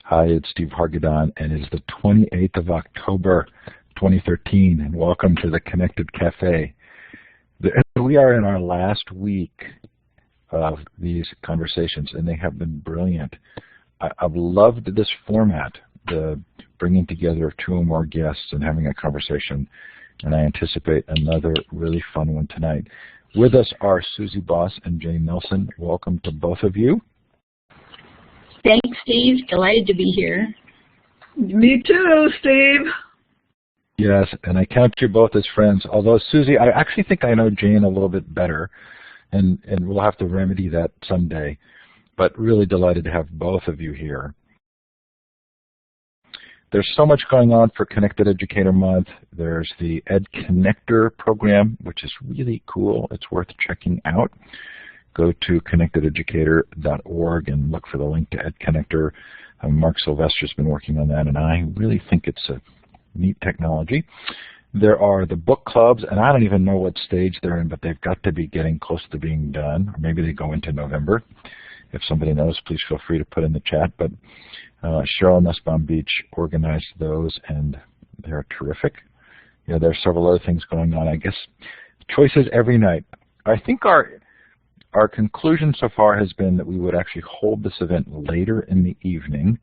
Hi, it's Steve Hargadon, and it is the 28th of October, 2013, and welcome to the Connected Cafe. We are in our last week of these conversations, and they have been brilliant. I've loved this format, the bringing together two or more guests and having a conversation, and I anticipate another really fun one tonight. With us are Suzie Boss and Jane Nelsen. Welcome to both of you. Thanks, Steve. Delighted to be here. Me too, Steve. Yes, and I count you both as friends, although Suzie, I actually think I know Jane a little bit better, and we'll have to remedy that someday, but really delighted to have both of you here. There's so much going on for Connected Educator Month. There's the Ed Connector program, which is really cool. It's worth checking out. Go to connectededucator.org and look for the link to Ed Connector. Mark Sylvester's been working on that, and I really think it's a neat technology. There are the book clubs, and I don't even know what stage they're in, but they've got to be getting close to being done, or maybe they go into November. If somebody knows, please feel free to put in the chat. But Cheryl Nussbaum Beach organized those, and they're terrific. You know, there are several other things going on. I guess choices every night. I think our conclusion so far has been that we would actually hold this event later in the evening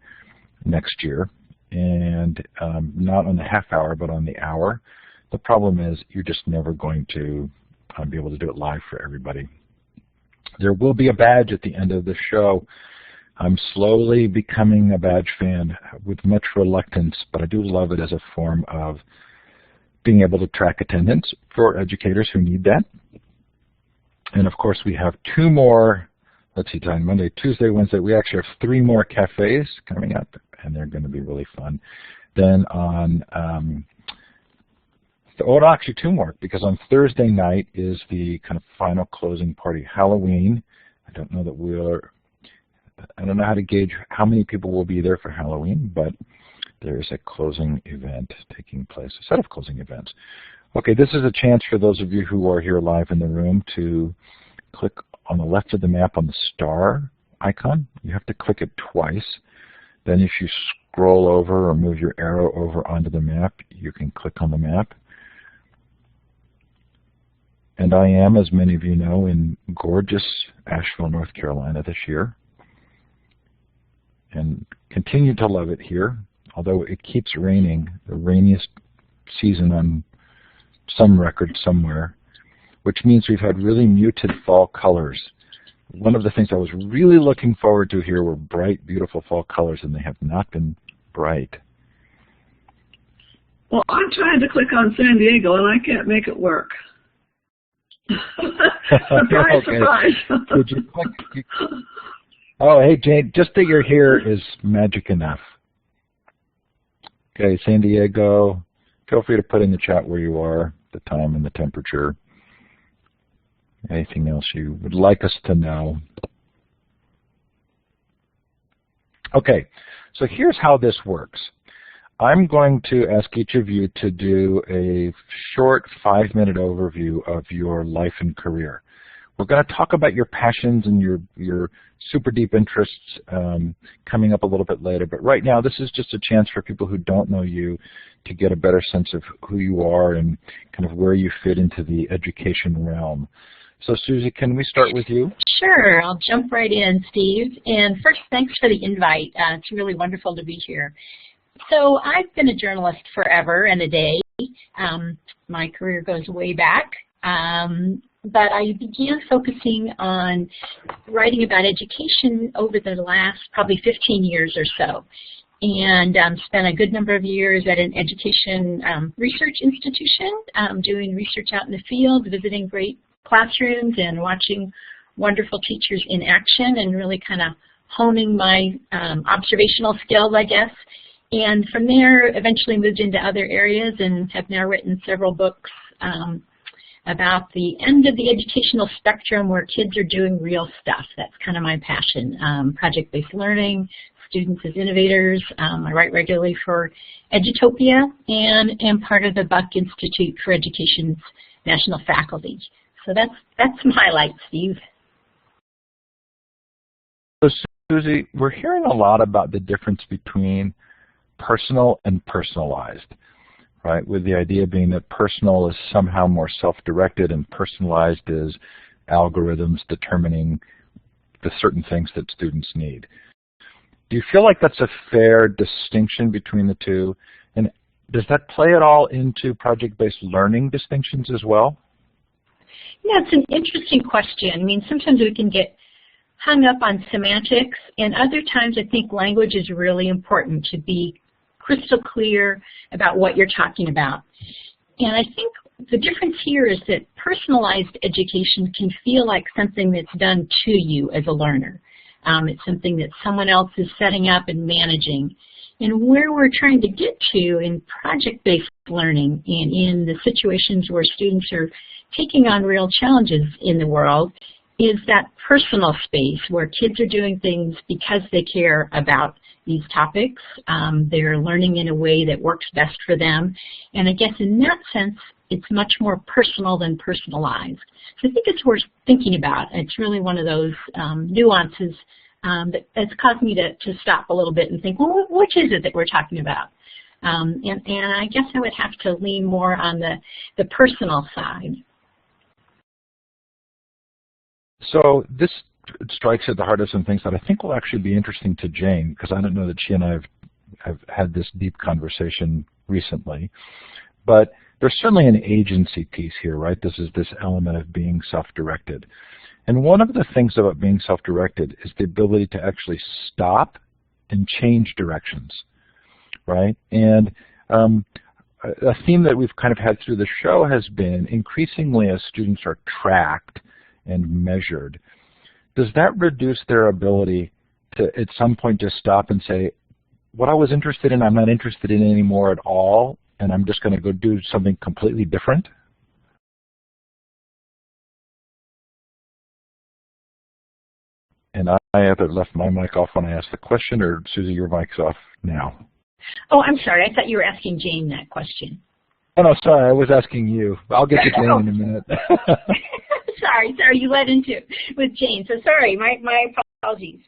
next year, and not on the half hour, but on the hour. The problem is you're just never going to be able to do it live for everybody. There will be a badge at the end of the show. I'm slowly becoming a badge fan with much reluctance, but I do love it as a form of being able to track attendance for educators who need that. And of course, we have two more, let's see, time Monday, Tuesday, Wednesday. We actually have three more cafes coming up, and they're going to be really fun. Then on, actually two more, because on Thursday night is the kind of final closing party, Halloween. I don't know how to gauge how many people will be there for Halloween, but there's a closing event taking place, a set of closing events. Okay, this is a chance for those of you who are here live in the room to click on the left of the map on the star icon. You have to click it twice. Then if you scroll over or move your arrow over onto the map, you can click on the map. And I am, as many of you know, in gorgeous Asheville, North Carolina this year. And continue to love it here, although it keeps raining, the rainiest season on some record somewhere, which means we've had really muted fall colors. One of the things I was really looking forward to here were bright, beautiful fall colors, and they have not been bright. Well, I'm trying to click on San Diego, and I can't make it work. Surprise, okay. Surprise. Did you click? Oh, hey, Jane, just that you're here is magic enough. Okay, San Diego. Feel free to put in the chat where you are, the time and the temperature. Anything else you would like us to know? Okay, so here's how this works. I'm going to ask each of you to do a short 5-minute overview of your life and career. We're going to talk about your passions and your super deep interests coming up a little bit later. But right now, this is just a chance for people who don't know you to get a better sense of who you are and kind of where you fit into the education realm. So, Suzie, can we start with you? Sure. I'll jump right in, Steve. And first, thanks for the invite. It's really wonderful to be here. So I've been a journalist forever and a day. My career goes way back. But I began focusing on writing about education over the last probably 15 years or so, and spent a good number of years at an education research institution, doing research out in the field, visiting great classrooms and watching wonderful teachers in action and really kind of honing my observational skills, I guess. And from there, eventually moved into other areas and have now written several books about the end of the educational spectrum where kids are doing real stuff. That's kind of my passion. Project-based learning, students as innovators. I write regularly for Edutopia and am part of the Buck Institute for Education's national faculty. So that's my highlight, Steve. So Suzie, we're hearing a lot about the difference between personal and personalized, right? With the idea being that personal is somehow more self-directed and personalized is algorithms determining the certain things that students need. Do you feel like that's a fair distinction between the two? And does that play at all into project-based learning distinctions as well? Yeah, it's an interesting question. I mean, sometimes we can get hung up on semantics, and other times I think language is really important to be crystal clear about what you're talking about. And I think the difference here is that personalized education can feel like something that's done to you as a learner. It's something that someone else is setting up and managing. And where we're trying to get to in project-based learning and in the situations where students are taking on real challenges in the world is that personal space where kids are doing things because they care about these topics. They're learning in a way that works best for them. And I guess in that sense, it's much more personal than personalized. So I think it's worth thinking about. It's really one of those nuances that's caused me to stop a little bit and think, well, which is it that we're talking about? And I guess I would have to lean more on the personal side. So this strikes at the heart of some things that I think will actually be interesting to Jane, because I don't know that she and I have had this deep conversation recently. But there's certainly an agency piece here, right? This is this element of being self-directed. And one of the things about being self-directed is the ability to actually stop and change directions, right? And a theme that we've kind of had through the show has been increasingly as students are tracked and measured, does that reduce their ability to at some point just stop and say, what I was interested in, I'm not interested in anymore at all, and I'm just going to go do something completely different? And I either left my mic off when I asked the question, or Suzie, your mic's off now. Oh, I'm sorry. I thought you were asking Jane that question. Oh, no, sorry. I was asking you. I'll get to Jane in a minute. Sorry, you led into it with Jane. So sorry, my apologies.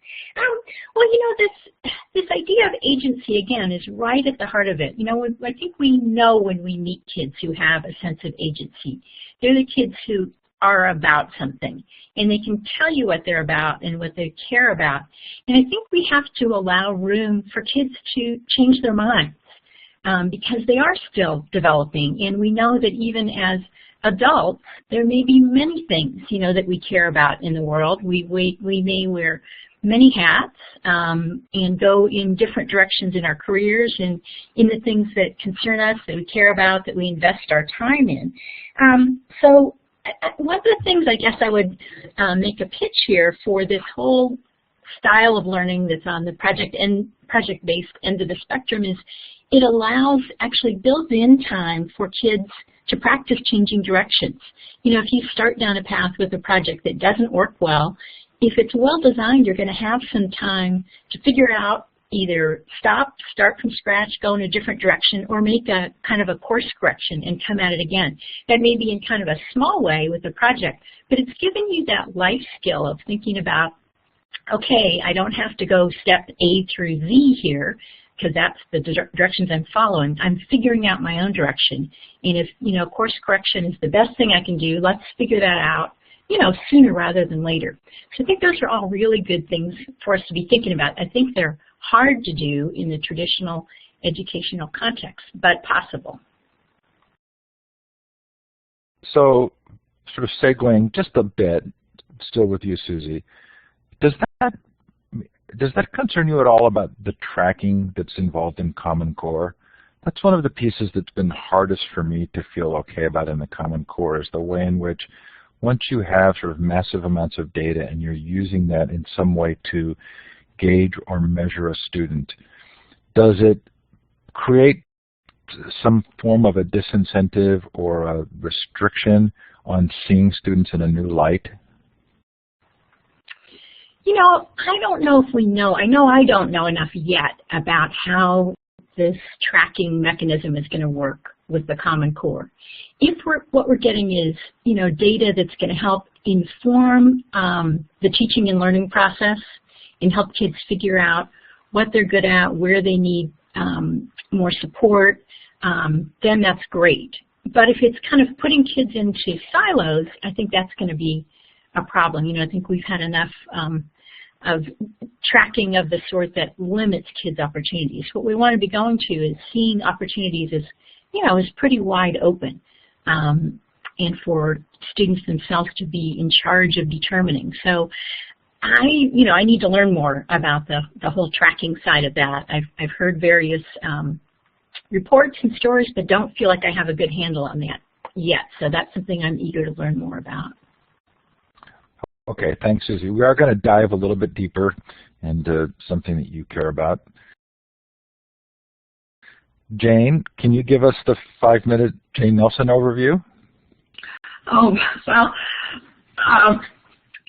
Well, you know, this idea of agency, again, is right at the heart of it. You know, I think we know when we meet kids who have a sense of agency. They're the kids who are about something, and they can tell you what they're about and what they care about. And I think we have to allow room for kids to change their minds because they are still developing, and we know that even as adults, there may be many things, you know, that we care about in the world. We may wear many hats and go in different directions in our careers and in the things that concern us, that we care about, that we invest our time in. So one of the things I guess I would make a pitch here for this whole style of learning that's on the project-based end of the spectrum is it allows, actually builds in time for kids to practice changing directions. You know, if you start down a path with a project that doesn't work well, if it's well designed, you're going to have some time to figure out either stop, start from scratch, go in a different direction, or make a kind of a course correction and come at it again. That may be in kind of a small way with the project, but it's giving you that life skill of thinking about, okay, I don't have to go step A through Z here, because that's the directions I'm following. I'm figuring out my own direction. And if, you know, course correction is the best thing I can do, let's figure that out, you know, sooner rather than later. So I think those are all really good things for us to be thinking about. I think they're hard to do in the traditional educational context, but possible. So sort of segueing just a bit, still with you, Suzie, does that concern you at all about the tracking that's involved in Common Core? That's one of the pieces that's been hardest for me to feel okay about in the Common Core, is the way in which once you have sort of massive amounts of data and you're using that in some way to gauge or measure a student, does it create some form of a disincentive or a restriction on seeing students in a new light? You know, I don't know if we know. I know I don't know enough yet about how this tracking mechanism is going to work with the Common Core. If what we're getting is, you know, data that's going to help inform the teaching and learning process and help kids figure out what they're good at, where they need more support, then that's great. But if it's kind of putting kids into silos, I think that's going to be a problem. I think we've had enough of tracking of the sort that limits kids' opportunities. What we want to be going to is seeing opportunities as, as pretty wide open, and for students themselves to be in charge of determining. So I need to learn more about the whole tracking side of that. I've heard various reports and stories, but don't feel like I have a good handle on that yet. So that's something I'm eager to learn more about. Okay, thanks, Susie. We are going to dive a little bit deeper into something that you care about. Jane, can you give us the 5-minute Jane Nelsen overview? Oh, well,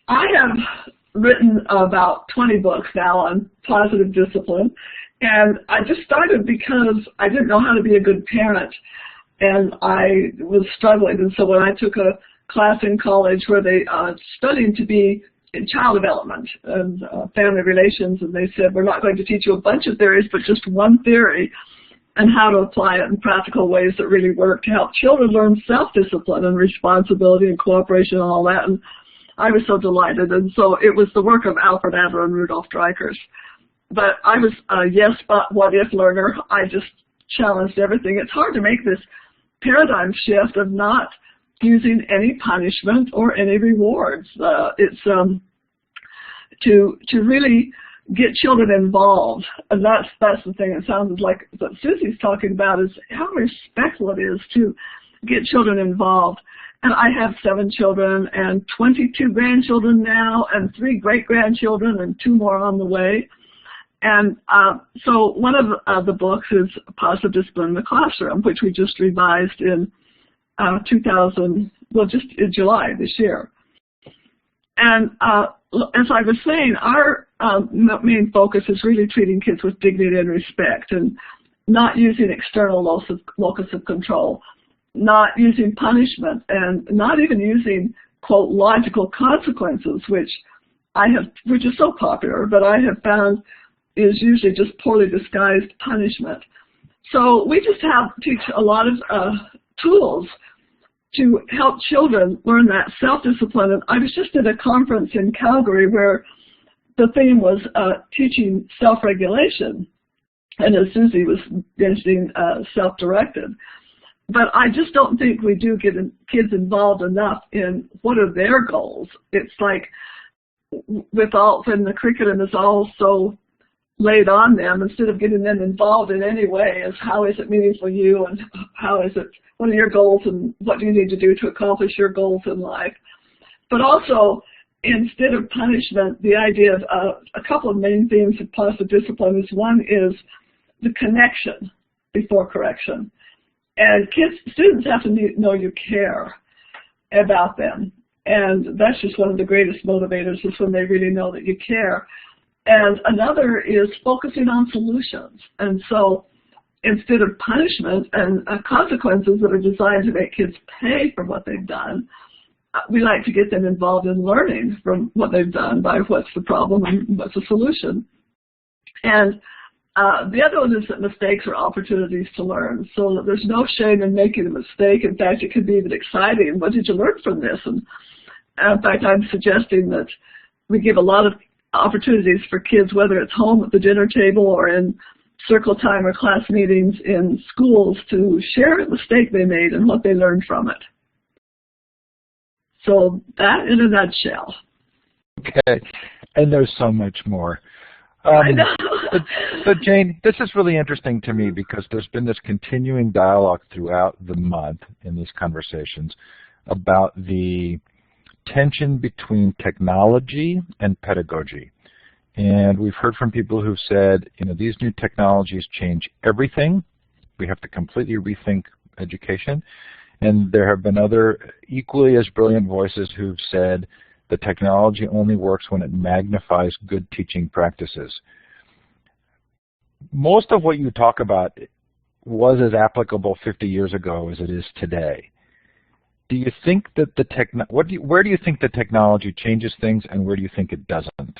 I have written about 20 books now on positive discipline, and I just started because I didn't know how to be a good parent, and I was struggling. And so when I took a class in college where they studying to be in child development and family relations, and they said, we're not going to teach you a bunch of theories, but just one theory, and how to apply it in practical ways that really work to help children learn self-discipline and responsibility and cooperation and all that. And I was so delighted. And so it was the work of Alfred Adler and Rudolf Dreikurs. But I was a yes, but what if learner. I just challenged everything. It's hard to make this paradigm shift of not using any punishment or any rewards. It's to really get children involved, and that's the thing. It sounds like what Susie's talking about is how respectful it is to get children involved. And I have 7 children and 22 grandchildren now, and 3 great-grandchildren, and 2 more on the way. And so one of the books is Positive Discipline in the Classroom, which we just revised in just in July this year. And as I was saying, our main focus is really treating kids with dignity and respect, and not using external locus of control, not using punishment, and not even using, quote, logical consequences, which is so popular, but I have found is usually just poorly disguised punishment. So we just teach a lot of tools to help children learn that self-discipline. And I was just at a conference in Calgary where the theme was teaching self-regulation, and as Susie was mentioning, self-directed. But I just don't think we do get kids involved enough in what are their goals. It's like when the curriculum is all so laid on them, instead of getting them involved in any way, as how is it meaningful to you, and what are your goals, and what do you need to do to accomplish your goals in life. But also, instead of punishment, the idea of a couple of main themes of positive discipline is, one is the connection before correction. And students have to know you care about them. And that's just one of the greatest motivators, is when they really know that you care. And another is focusing on solutions. And so instead of punishment and consequences that are designed to make kids pay for what they've done, we like to get them involved in learning from what they've done by what's the problem and what's the solution. And the other one is that mistakes are opportunities to learn, so that there's no shame in making a mistake. In fact, it can be even exciting. What did you learn from this? And in fact, I'm suggesting that we give a lot of opportunities for kids, whether it's home at the dinner table or in circle time or class meetings in schools, to share a mistake they made and what they learned from it. So that in a nutshell. Okay, and there's so much more. I know. But Jane, this is really interesting to me because there's been this continuing dialogue throughout the month in these conversations about the tension between technology and pedagogy. And we've heard from people who've said, these new technologies change everything. We have to completely rethink education. And there have been other equally as brilliant voices who've said the technology only works when it magnifies good teaching practices. Most of what you talk about was as applicable 50 years ago as it is today. Do you think that where do you think the technology changes things, and where do you think it doesn't?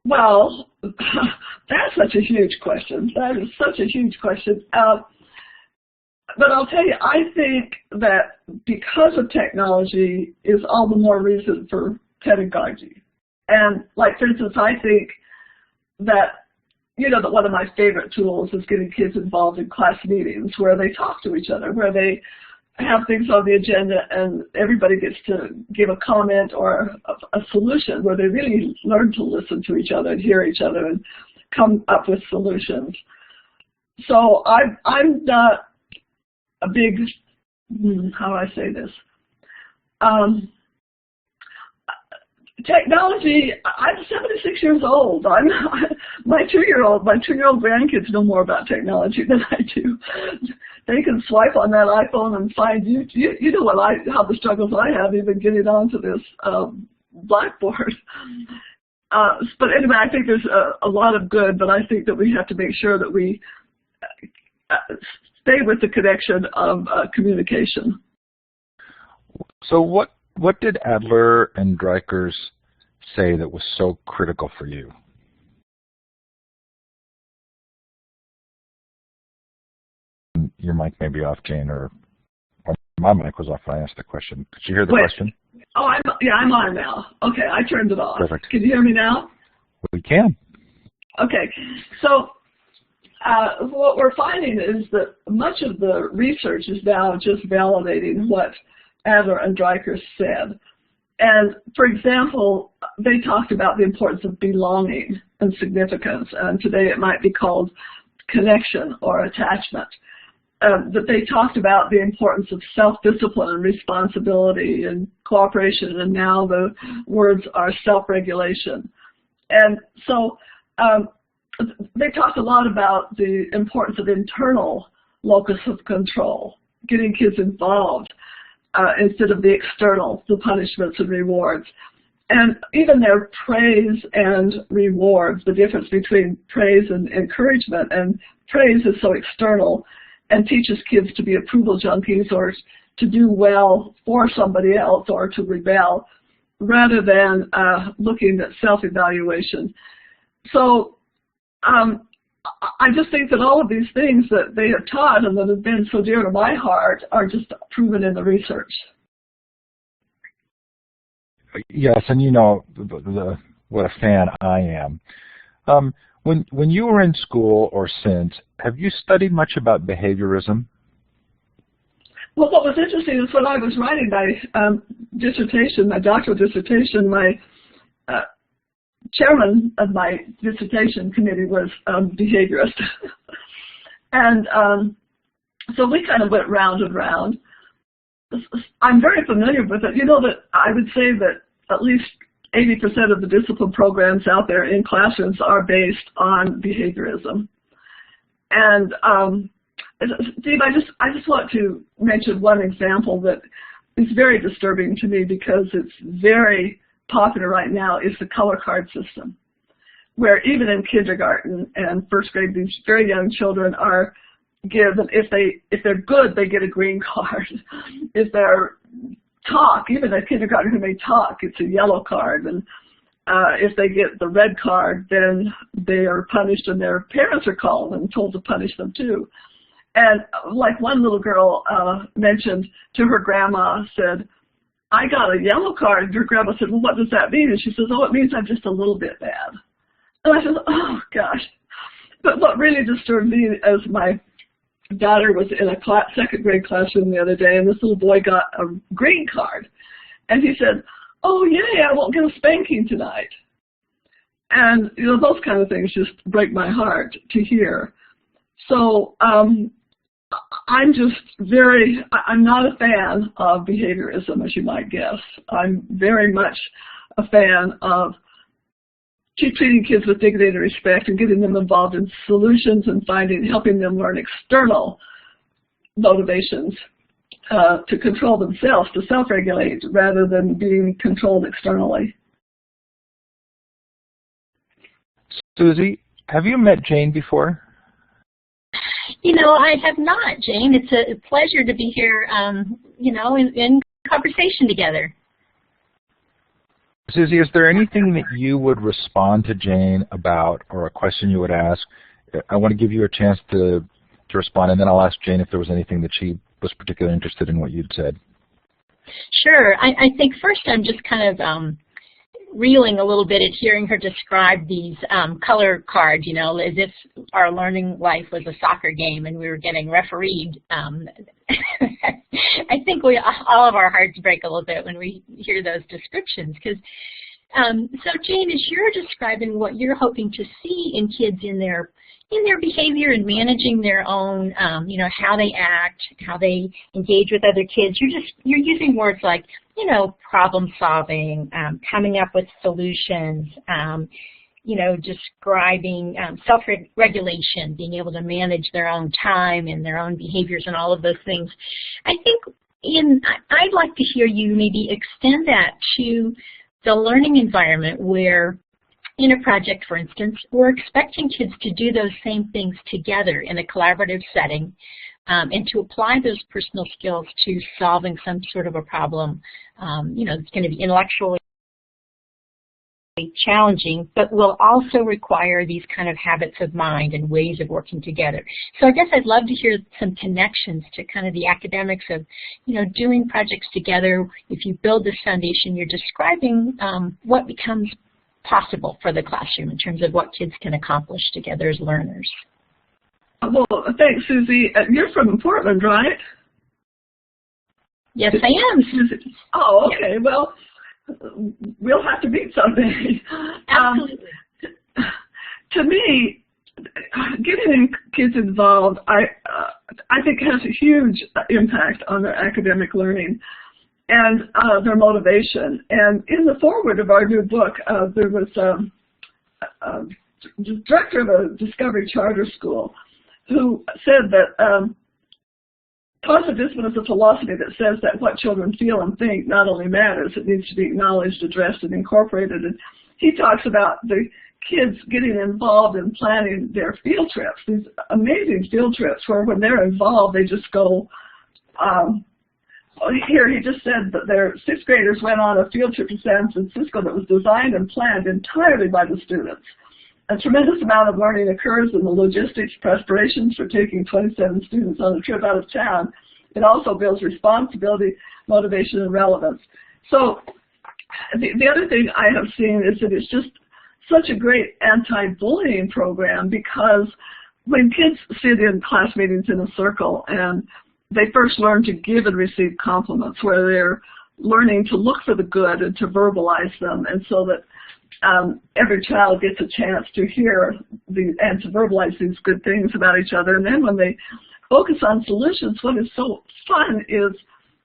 Well, that's such a huge question. That is such a huge question. But I'll tell you, I think that because of technology is all the more reason for pedagogy. And like, for instance, I think that, that one of my favorite tools is getting kids involved in class meetings where they talk to each other, where they have things on the agenda and everybody gets to give a comment or a solution, where they really learn to listen to each other and hear each other and come up with solutions. So I'm not a big, how do I say this? Technology, I'm 76 years old. My two-year-old grandkids know more about technology than I do. They can swipe on that iPhone and find you know how the struggles I have even getting onto this Blackboard. But anyway, I think there's a lot of good, but I think that we have to make sure that we stay with the connection of communication. So what did Adler and Dreikers say that was so critical for you? Your mic may be off, Jane, or my mic was off when I asked the question. Did you hear the question? Oh, I'm on now. Okay, I turned it off. Perfect. Can you hear me now? We can. Okay, so what we're finding is that much of the research is now just validating what Adler and Dreikers said. And for example, they talked about the importance of belonging and significance, and today it might be called connection or attachment. That they talked about the importance of self-discipline and responsibility and cooperation, and now the words are self-regulation. And so they talked a lot about the importance of internal locus of control, getting kids involved instead of the external, the punishments and rewards. And even their praise and rewards, the difference between praise and encouragement. And praise is so external and teaches kids to be approval junkies or to do well for somebody else or to rebel, rather than looking at self-evaluation. So I just think that all of these things that they have taught and that have been so dear to my heart are just proven in the research. Yes, and what a fan I am. When you were in school or since, have you studied much about behaviorism? Well, what was interesting is when I was writing my dissertation, my doctoral dissertation, my chairman of my dissertation committee was behaviorist. And so we kind of went round and round. I'm very familiar with it. That I would say that at least 80% of the discipline programs out there in classrooms are based on behaviorism. And Steve, I just want to mention one example that is very disturbing to me because it's very popular right now, is the color card system, where even in kindergarten and first grade, these very young children are given, if they're good, they get a green card. If they're even a kindergartner who may talk, it's a yellow card. And if they get the red card, then they are punished and their parents are called and told to punish them too. And like one little girl mentioned to her grandma, said, "I got a yellow card." And her grandma said, "Well, what does that mean?" And she says, "Oh, it means I'm just a little bit bad." And I said, "Oh, gosh." But what really disturbed me as my daughter was in a second grade classroom the other day, and this little boy got a green card. And he said, "Oh, yay, I won't get a spanking tonight." And, those kind of things just break my heart to hear. So I'm not a fan of behaviorism, as you might guess. I'm very much a fan of treating kids with dignity and respect and getting them involved in solutions and helping them learn external motivations to control themselves, to self-regulate, rather than being controlled externally. Suzie, have you met Jane before? I have not, Jane. It's a pleasure to be here, in conversation together. Suzie, is there anything that you would respond to Jane about, or a question you would ask? I want to give you a chance to respond, and then I'll ask Jane if there was anything that she was particularly interested in what you'd said. Sure. I think first I'm just kind of reeling a little bit at hearing her describe these color cards, you know, as if our learning life was a soccer game and we were getting refereed. I think all of our hearts break a little bit when we hear those descriptions. Because so Jane, as you're describing what you're hoping to see in kids in their behavior and managing their own, you know, how they act, how they engage with other kids, you're using words like, you know, problem solving, coming up with solutions, you know, describing self-regulation, being able to manage their own time and their own behaviors and all of those things. I think I'd like to hear you maybe extend that to the learning environment where, in a project, for instance, we're expecting kids to do those same things together in a collaborative setting and to apply those personal skills to solving some sort of a problem, you know, it's going to be intellectually challenging, but will also require these kind of habits of mind and ways of working together. So I guess I'd love to hear some connections to kind of the academics of, you know, doing projects together. If you build this foundation, you're describing what becomes possible for the classroom in terms of what kids can accomplish together as learners. Well, thanks, Suzie. You're from Portland, right? Yes, I am. Oh, okay. Yeah. Well, we'll have to meet someday. Absolutely. To me, getting kids involved, I think has a huge impact on their academic learning and their motivation. And in the foreword of our new book, there was the director of a Discovery Charter School who said that positive discipline is a philosophy that says that what children feel and think not only matters, it needs to be acknowledged, addressed, and incorporated. And he talks about the kids getting involved in planning their field trips, these amazing field trips where when they're involved, they just go, here he just said that their sixth graders went on a field trip to San Francisco that was designed and planned entirely by the students. A tremendous amount of learning occurs in the logistics preparations for taking 27 students on a trip out of town. It also builds responsibility, motivation, and relevance. So the other thing I have seen is that it's just such a great anti-bullying program, because when kids sit in class meetings in a circle and they first learn to give and receive compliments, where they're learning to look for the good and to verbalize them, and so that every child gets a chance to hear and to verbalize these good things about each other. And then when they focus on solutions, what is so fun is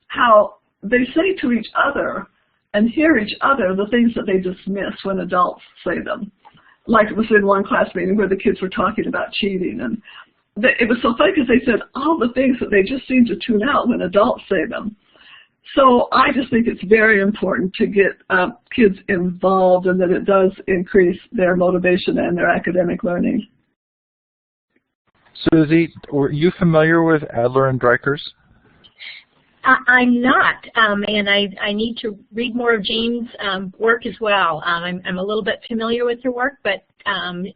how they say to each other and hear each other the things that they dismiss when adults say them. Like it was in one class meeting where the kids were talking about cheating, and it was so funny because they said all the things that they just seem to tune out when adults say them. So I just think it's very important to get kids involved, and that it does increase their motivation and their academic learning. Suzie, were you familiar with Adler and Dreikurs? I'm not, and I need to read more of Jane's work as well. I'm a little bit familiar with her work, but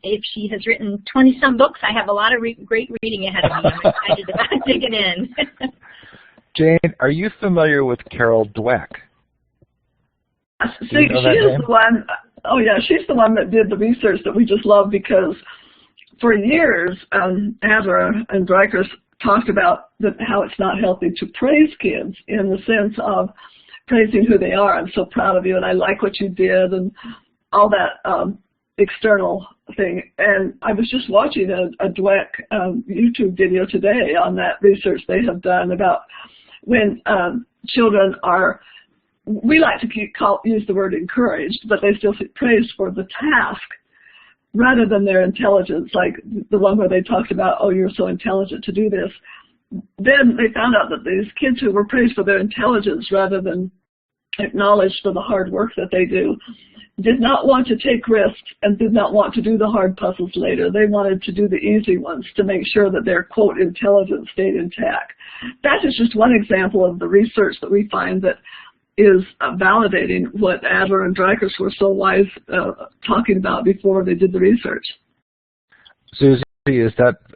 if she has written 20-some books, I have a lot of great reading ahead of me. I'm excited about digging in. Jane, are you familiar with Carol Dweck? See, she is the one. Oh yeah, she's the one that did the research that we just love, because for years Adler and Dreikurs talked about how it's not healthy to praise kids in the sense of praising who they are. I'm so proud of you, and I like what you did, and all that external thing. And I was just watching a Dweck YouTube video today on that research they have done about when children are, we like to use the word encouraged, but they still get praised for the task rather than their intelligence, like the one where they talked about, oh, you're so intelligent to do this. Then they found out that these kids who were praised for their intelligence rather than acknowledged for the hard work that they do did not want to take risks and did not want to do the hard puzzles later. They wanted to do the easy ones to make sure that their, quote, intelligence stayed intact. That is just one example of the research that we find that is validating what Adler and Dreikers were so wise talking about before they did the research. Suzie,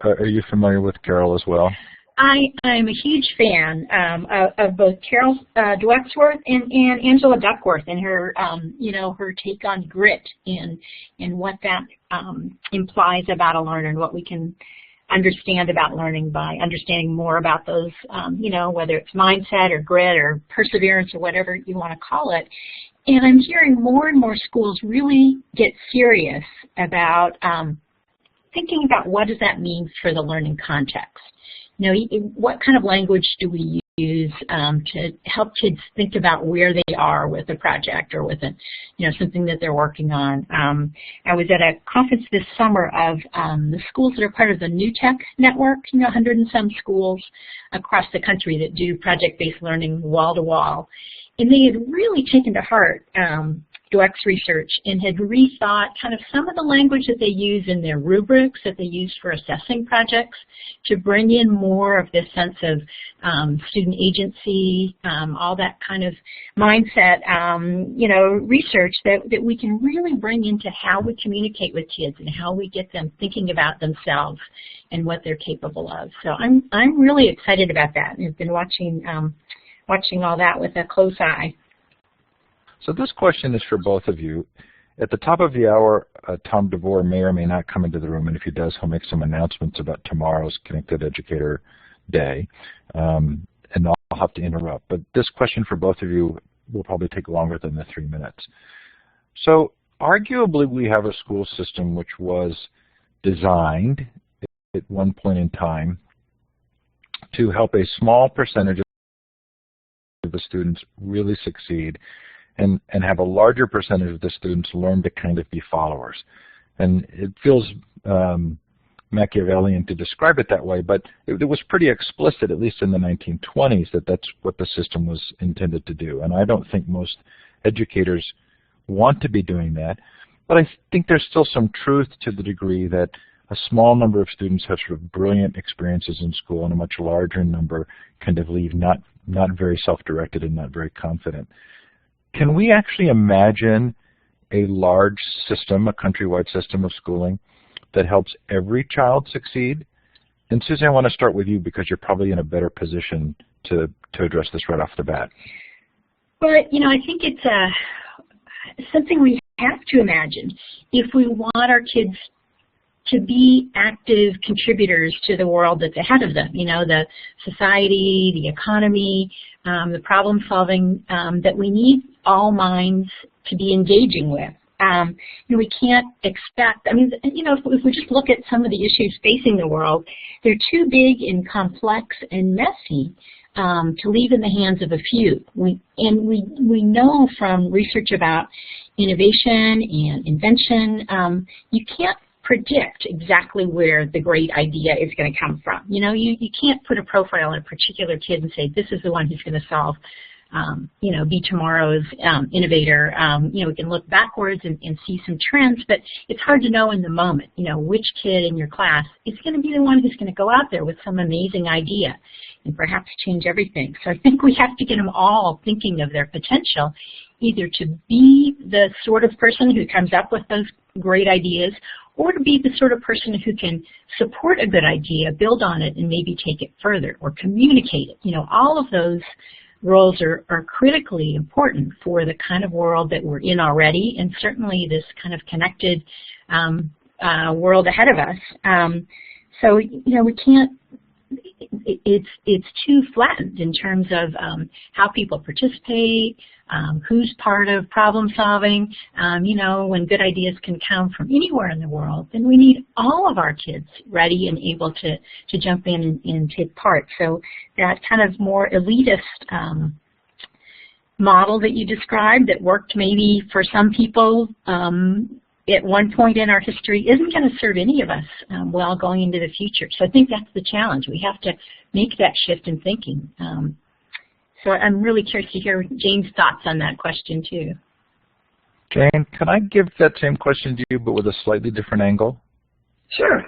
are you familiar with Carol as well? I'm a huge fan of both Carol Dwecksworth and Angela Duckworth and her, her take on grit and what that implies about a learner and what we can understand about learning by understanding more about those, whether it's mindset or grit or perseverance or whatever you want to call it. And I'm hearing more and more schools really get serious about thinking about what does that mean for the learning context. What kind of language do we use to help kids think about where they are with a project or with something that they're working on. I was at a conference this summer of the schools that are part of the New Tech Network, 100 and some schools across the country that do project-based learning wall to wall. And they had really taken to heart Dweck's research and had rethought kind of some of the language that they use in their rubrics that they use for assessing projects to bring in more of this sense of student agency, all that kind of mindset, research that we can really bring into how we communicate with kids and how we get them thinking about themselves and what they're capable of. So I'm really excited about that, and I've been watching all that with a close eye. So this question is for both of you. At the top of the hour, Tom DeVore may or may not come into the room, and if he does, he'll make some announcements about tomorrow's Connected Educator Day, and I'll have to interrupt. But this question for both of you will probably take longer than the 3 minutes. So arguably, we have a school system which was designed at one point in time to help a small percentage of the students really succeed and have a larger percentage of the students learn to kind of be followers. And it feels Machiavellian to describe it that way, but it was pretty explicit, at least in the 1920s, that that's what the system was intended to do. And I don't think most educators want to be doing that, but I think there's still some truth to the degree that a small number of students have sort of brilliant experiences in school, and a much larger number kind of leave not very self-directed and not very confident. Can we actually imagine a large system, a countrywide system of schooling that helps every child succeed? And Suzie, I want to start with you because you're probably in a better position to address this right off the bat. Well, I think it's something we have to imagine if we want our kids to be active contributors to the world that's ahead of them, the society, the economy, the problem solving that we need all minds to be engaging with. We can't expect, if we just look at some of the issues facing the world, they're too big and complex and messy to leave in the hands of a few. We know from research about innovation and invention, you can't predict exactly where the great idea is going to come from. You can't put a profile on a particular kid and say, this is the one who's going to solve, be tomorrow's innovator. We can look backwards and see some trends, but it's hard to know in the moment, which kid in your class is going to be the one who's going to go out there with some amazing idea and perhaps change everything. So I think we have to get them all thinking of their potential, either to be the sort of person who comes up with those great ideas, or to be the sort of person who can support a good idea, build on it, and maybe take it further or communicate it. All of those roles are critically important for the kind of world that we're in already, and certainly this kind of connected world ahead of us. So, we can't, it's too flattened in terms of how people participate, who's part of problem solving. When good ideas can come from anywhere in the world, then we need all of our kids ready and able to jump in and take part. So that kind of more elitist model that you described that worked maybe for some people at one point in our history isn't going to serve any of us well going into the future. So I think that's the challenge. We have to make that shift in thinking. So I'm really curious to hear Jane's thoughts on that question too. Jane, can I give that same question to you but with a slightly different angle? Sure.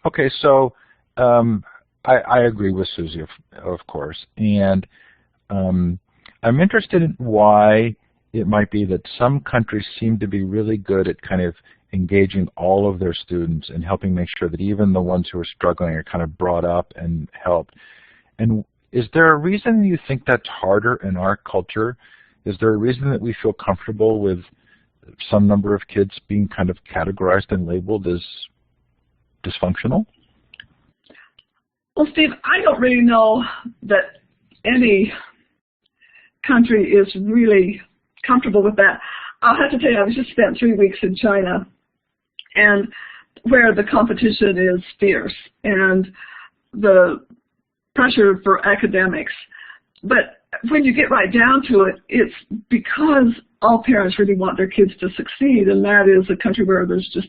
Okay, so I agree with Suzie, of course. And I'm interested in why it might be that some countries seem to be really good at kind of engaging all of their students and helping make sure that even the ones who are struggling are kind of brought up and helped. And is there a reason you think that's harder in our culture? Is there a reason that we feel comfortable with some number of kids being kind of categorized and labeled as dysfunctional? Well, Steve, I don't really know that any country is really comfortable with that. I'll have to tell you, I just spent 3 weeks in China, and where the competition is fierce and the pressure for academics. But when you get right down to it, it's because all parents really want their kids to succeed, and that is a country where there's just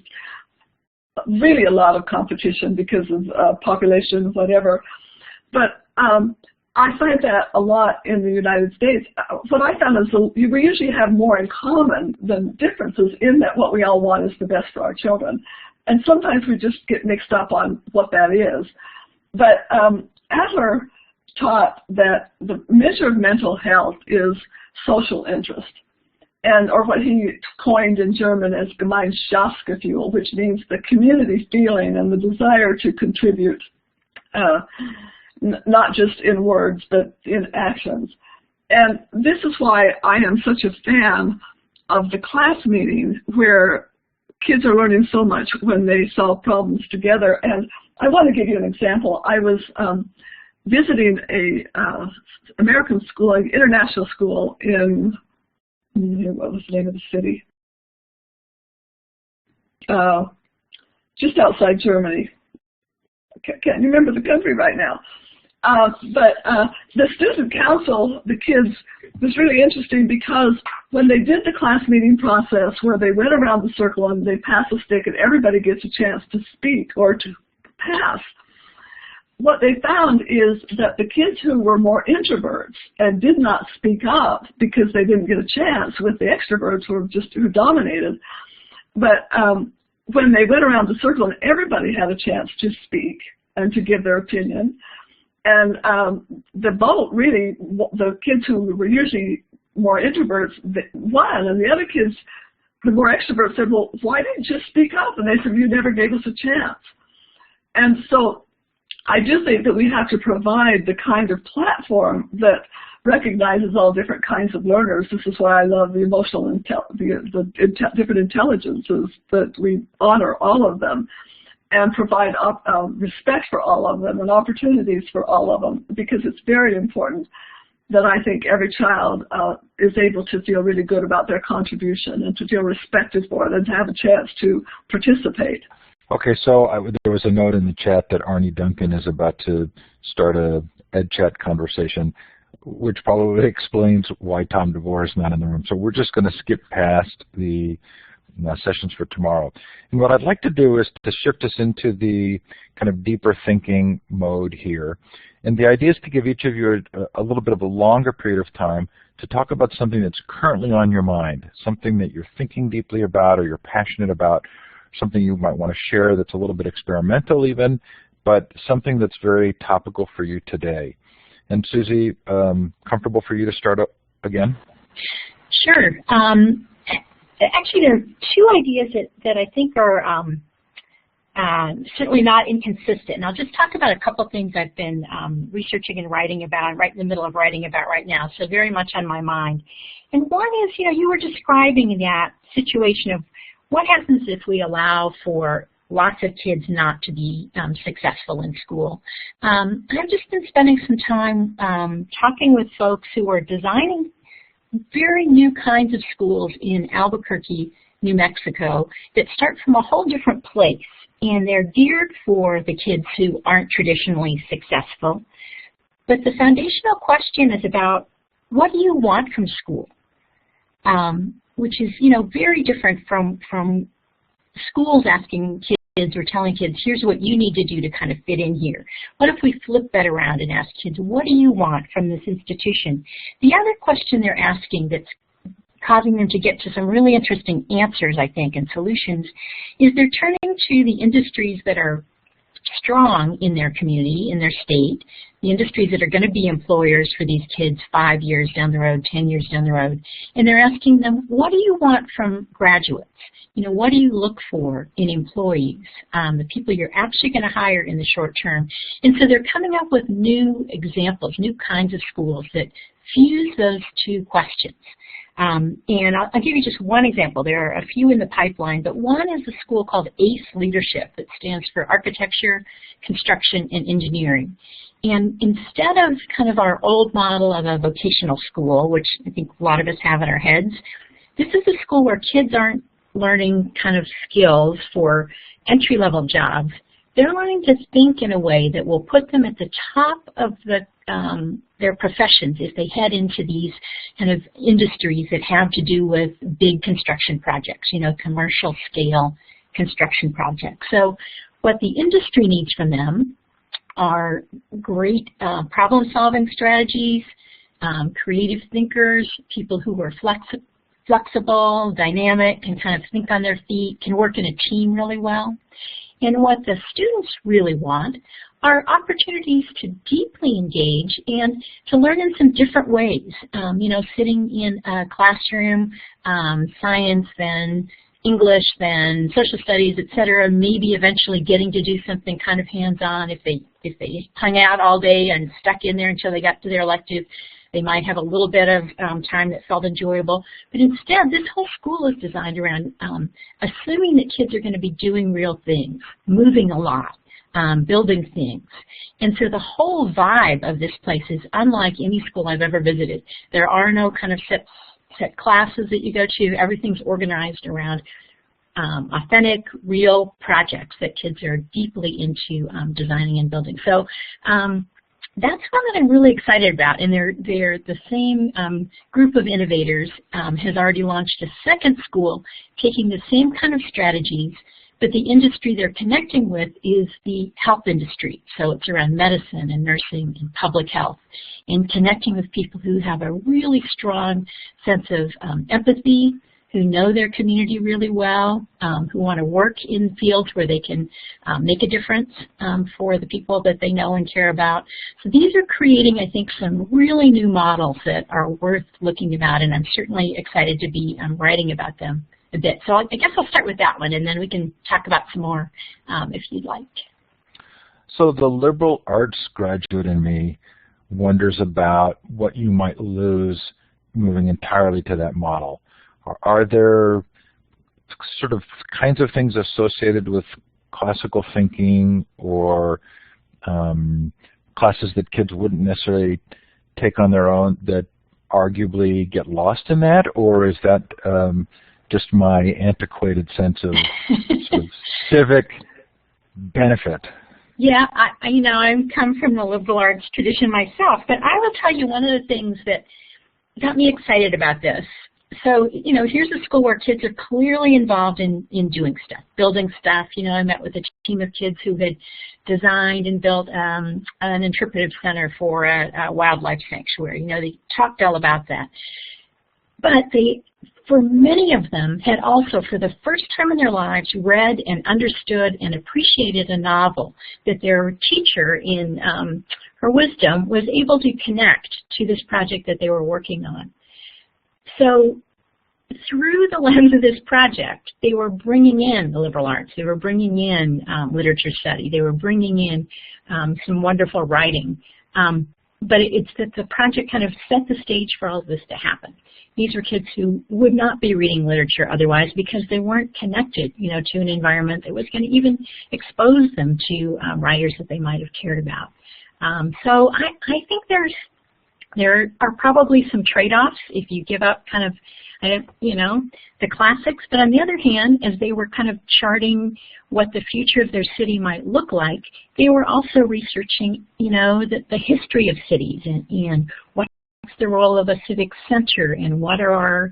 really a lot of competition because of population, whatever. But I find that a lot in the United States. What I found is we usually have more in common than differences in that what we all want is the best for our children. And sometimes we just get mixed up on what that is. But Adler taught that the measure of mental health is social interest, and or what he coined in German as Gemeinschaftsgefühl, which means the community feeling and the desire to contribute, not just in words but in actions. And this is why I am such a fan of the class meeting, where kids are learning so much when they solve problems together. And I want to give you an example. I was visiting a American school, an international school in, what was the name of the city? Just outside Germany. Can't remember the country right now. But the student council, the kids, was really interesting because when they did the class meeting process where they went around the circle and they pass a stick and everybody gets a chance to speak or to pass, what they found is that the kids who were more introverts and did not speak up because they didn't get a chance with the extroverts who dominated. But when they went around the circle and everybody had a chance to speak and to give their opinion, and the vote really, the kids who were usually more introverts won, and the other kids, the more extroverts, said, well, why didn't you just speak up? And they said, you never gave us a chance. And so I do think that we have to provide the kind of platform that recognizes all different kinds of learners. This is why I love the emotional, different intelligences, that we honor all of them and provide respect for all of them and opportunities for all of them, because it's very important that I think every child is able to feel really good about their contribution and to feel respected for it and to have a chance to participate. Okay, so there was a note in the chat that Arnie Duncan is about to start a EdChat conversation, which probably explains why Tom DeVore is not in the room. So we're just going to skip past the sessions for tomorrow. And what I'd like to do is to shift us into the kind of deeper thinking mode here. And the idea is to give each of you a little bit of a longer period of time to talk about something that's currently on your mind, something that you're thinking deeply about or you're passionate about, something you might want to share that's a little bit experimental even, but something that's very topical for you today. And Suzie, comfortable for you to start up again? Sure. Actually, there are two ideas that I think are certainly not inconsistent. And I'll just talk about a couple things I've been researching and writing about, right in the middle of writing about right now, so very much on my mind. And one is, you were describing that situation of what happens if we allow for lots of kids not to be successful in school. I've just been spending some time talking with folks who are designing very new kinds of schools in Albuquerque, New Mexico, that start from a whole different place. And they're geared for the kids who aren't traditionally successful. But the foundational question is about, what do you want from school? Which is, very different from schools asking kids or telling kids, here's what you need to do to kind of fit in here. What if we flip that around and ask kids, what do you want from this institution? The other question they're asking that's causing them to get to some really interesting answers, I think, and solutions, is they're turning to the industries that are strong in their community, in their state, the industries that are going to be employers for these kids 5 years down the road, 10 years down the road. And they're asking them, what do you want from graduates? You know, what do you look for in employees, the people you're actually going to hire in the short term? And so they're coming up with new examples, new kinds of schools that fuse those two questions. And I'll give you just one example. There are a few in the pipeline, but one is a school called ACE Leadership that stands for Architecture, Construction, and Engineering. And instead of kind of our old model of a vocational school, which I think a lot of us have in our heads, this is a school where kids aren't learning kind of skills for entry-level jobs. They're learning to think in a way that will put them at the top of their professions if they head into these kind of industries that have to do with big construction projects, you know, commercial scale construction projects. So what the industry needs from them are great problem-solving strategies, creative thinkers, people who are flexible, dynamic, can kind of think on their feet, can work in a team really well. And what the students really want are opportunities to deeply engage and to learn in some different ways. You know, sitting in a classroom, science, then English, then social studies, etc. Maybe eventually getting to do something kind of hands-on. If they hung out all day and stuck in there until they got to their elective, they might have a little bit of time that felt enjoyable. But instead, this whole school is designed around assuming that kids are going to be doing real things, moving a lot, building things. And so the whole vibe of this place is unlike any school I've ever visited. There are no kind of set classes that you go to. Everything's organized around authentic, real projects that kids are deeply into designing and building. So that's one that I'm really excited about, and they're the same group of innovators has already launched a second school taking the same kind of strategies, but the industry they're connecting with is the health industry. So it's around medicine and nursing and public health, and connecting with people who have a really strong sense of empathy, who know their community really well, who want to work in fields where they can make a difference for the people that they know and care about. So these are creating, I think, some really new models that are worth looking about, and I'm certainly excited to be writing about them a bit. So I guess I'll start with that one, and then we can talk about some more if you'd like. So the liberal arts graduate in me wonders about what you might lose moving entirely to that model. Are there sort of kinds of things associated with classical thinking or classes that kids wouldn't necessarily take on their own that arguably get lost in that, or is that just my antiquated sense of sort of civic benefit? Yeah, you know, I come from the liberal arts tradition myself, but I will tell you one of the things that got me excited about this. So, you know, here's a school where kids are clearly involved in doing stuff, building stuff. You know, I met with a team of kids who had designed and built an interpretive center for a wildlife sanctuary. You know, they talked all about that. But they, for many of them, had also, for the first time in their lives, read and understood and appreciated a novel that their teacher, in her wisdom, was able to connect to this project that they were working on. So through the lens of this project, they were bringing in the liberal arts. They were bringing in literature study. They were bringing in some wonderful writing. But it's that the project kind of set the stage for all of this to happen. These were kids who would not be reading literature otherwise because they weren't connected, you know, to an environment that was going to even expose them to writers that they might have cared about. So I think there are probably some trade-offs if you give up kind of, you know, the classics. But on the other hand, as they were kind of charting what the future of their city might look like, they were also researching, you know, the history of cities and what's the role of a civic center and what are our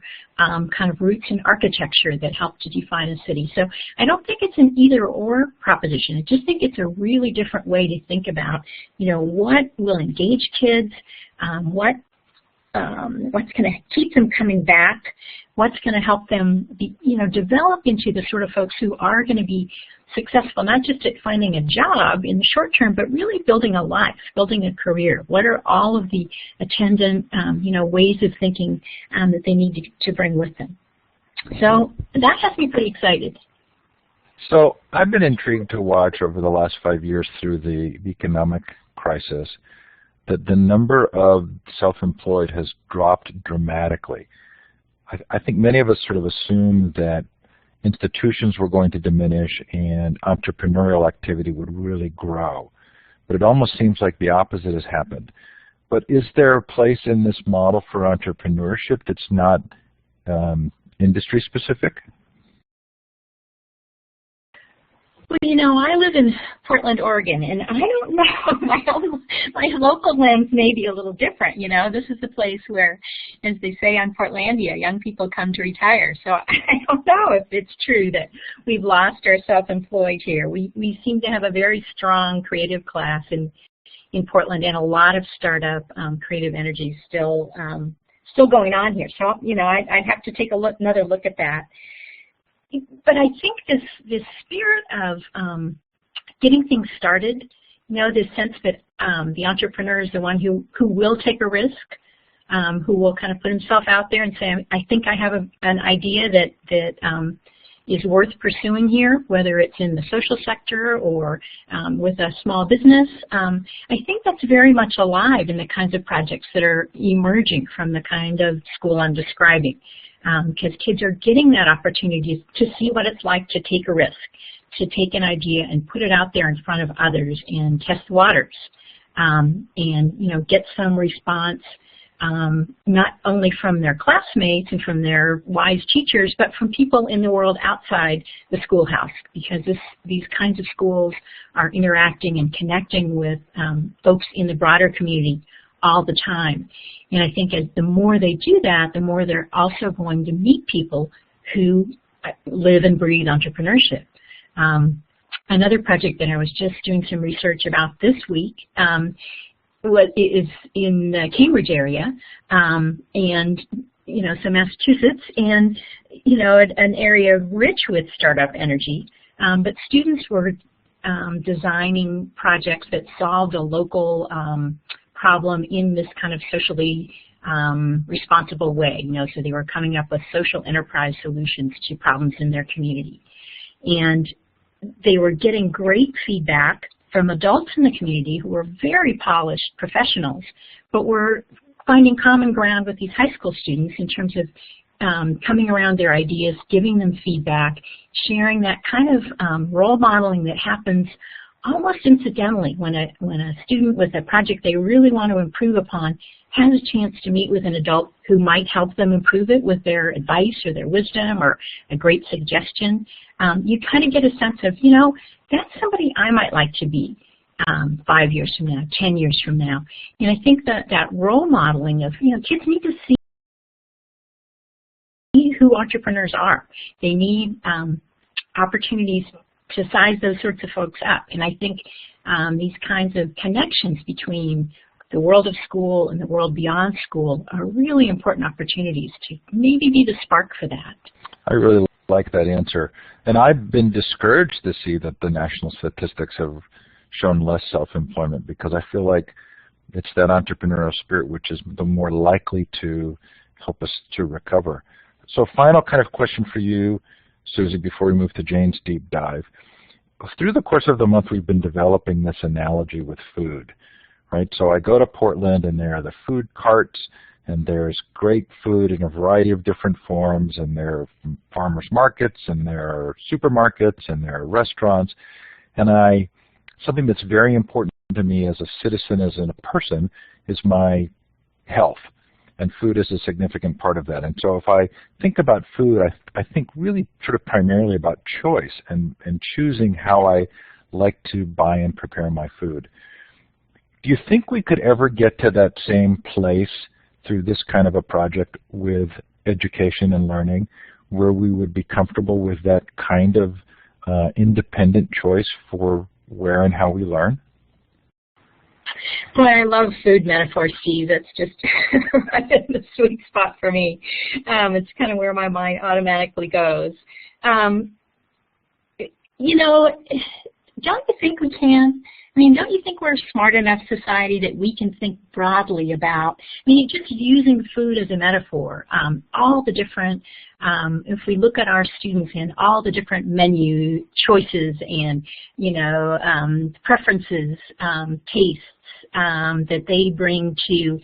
kind of roots in architecture that help to define a city. So I don't think it's an either-or proposition. I just think it's a really different way to think about, you know, what will engage kids, what's going to keep them coming back, what's going to help them be, you know, develop into the sort of folks who are going to be successful, not just at finding a job in the short term, but really building a life, building a career. What are all of the attendant, ways of thinking that they need to bring with them? So that has me pretty excited. So I've been intrigued to watch over the last 5 years through the economic crisis that the number of self-employed has dropped dramatically. I think many of us sort of assumed that institutions were going to diminish and entrepreneurial activity would really grow. But it almost seems like the opposite has happened. But is there a place in this model for entrepreneurship that's not industry specific? Well, I live in Portland, Oregon, and I don't know, my local lens may be a little different. This is the place where, as they say on Portlandia, young people come to retire. So I don't know if it's true that we've lost our self-employed here. We seem to have a very strong creative class in Portland, and a lot of startup creative energy still going on here. So I'd have to take another look at that. But I think this spirit of getting things started, this sense that the entrepreneur is the one who will take a risk, who will kind of put himself out there and say, I think I have an idea that is worth pursuing here, whether it's in the social sector or with a small business. I think that's very much alive in the kinds of projects that are emerging from the kind of school I'm describing. Because kids are getting that opportunity to see what it's like to take a risk, to take an idea and put it out there in front of others and test waters, and get some response, not only from their classmates and from their wise teachers, but from people in the world outside the schoolhouse, because these kinds of schools are interacting and connecting with folks in the broader community all the time. And I think as the more they do that, the more they're also going to meet people who live and breathe entrepreneurship. Another project that I was just doing some research about this week is in the Cambridge area, and so Massachusetts, and an area rich with startup energy. But students were designing projects that solved a local problem in this kind of socially responsible way. So they were coming up with social enterprise solutions to problems in their community. And they were getting great feedback from adults in the community who were very polished professionals, but were finding common ground with these high school students in terms of coming around their ideas, giving them feedback, sharing that kind of role modeling that happens almost incidentally when a student with a project they really want to improve upon has a chance to meet with an adult who might help them improve it with their advice or their wisdom or a great suggestion. You kind of get a sense of, that's somebody I might like to be 5 years from now, 10 years from now. And I think that role modeling of, kids need to see who entrepreneurs are. They need opportunities to size those sorts of folks up. And I think these kinds of connections between the world of school and the world beyond school are really important opportunities to maybe be the spark for that. I really like that answer. And I've been discouraged to see that the national statistics have shown less self-employment, because I feel like it's that entrepreneurial spirit which is the more likely to help us to recover. So final kind of question for you, Suzie, before we move to Jane's deep dive. Through the course of the month, we've been developing this analogy with food, right? So I go to Portland, and there are the food carts, and there's great food in a variety of different forms, and there are farmers markets, and there are supermarkets, and there are restaurants. And something that's very important to me as a citizen, as a person, is my health. And food is a significant part of that. And so if I think about food, I think really sort of primarily about choice and choosing how I like to buy and prepare my food. Do you think we could ever get to that same place through this kind of a project with education and learning, where we would be comfortable with that kind of independent choice for where and how we learn? Well, I love food metaphors, Steve. That's just right in the sweet spot for me. It's kind of where my mind automatically goes. you know, don't you think we can? I mean, don't you think we're a smart enough society that we can think broadly about, I mean, just using food as a metaphor, all the different, if we look at our students and all the different menu choices and, you know, preferences, tastes that they bring to,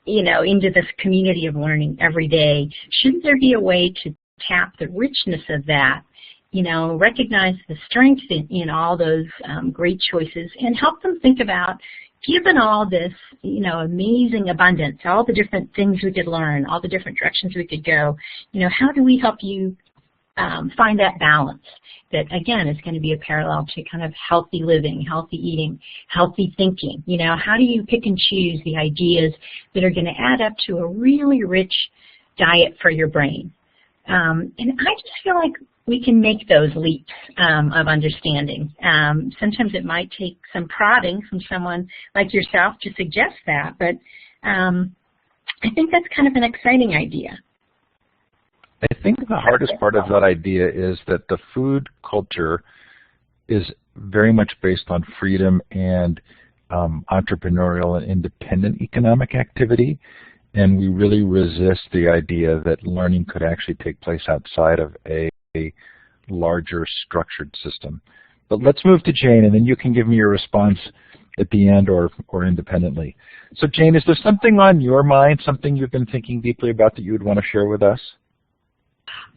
you know, into this community of learning every day, shouldn't there be a way to tap the richness of that, you know, recognize the strength in all those great choices and help them think about, given all this, you know, amazing abundance, all the different things we could learn, all the different directions we could go, you know, how do we help you find that balance that, again, is going to be a parallel to kind of healthy living, healthy eating, healthy thinking. You know, how do you pick and choose the ideas that are going to add up to a really rich diet for your brain? And I just feel like we can make those leaps of understanding. Sometimes it might take some prodding from someone like yourself to suggest that, but I think that's kind of an exciting idea. I think the hardest part of that idea is that the food culture is very much based on freedom and entrepreneurial and independent economic activity, and we really resist the idea that learning could actually take place outside of a larger structured system. But let's move to Jane, and then you can give me your response at the end or independently. So Jane, is there something on your mind, something you've been thinking deeply about that you would want to share with us?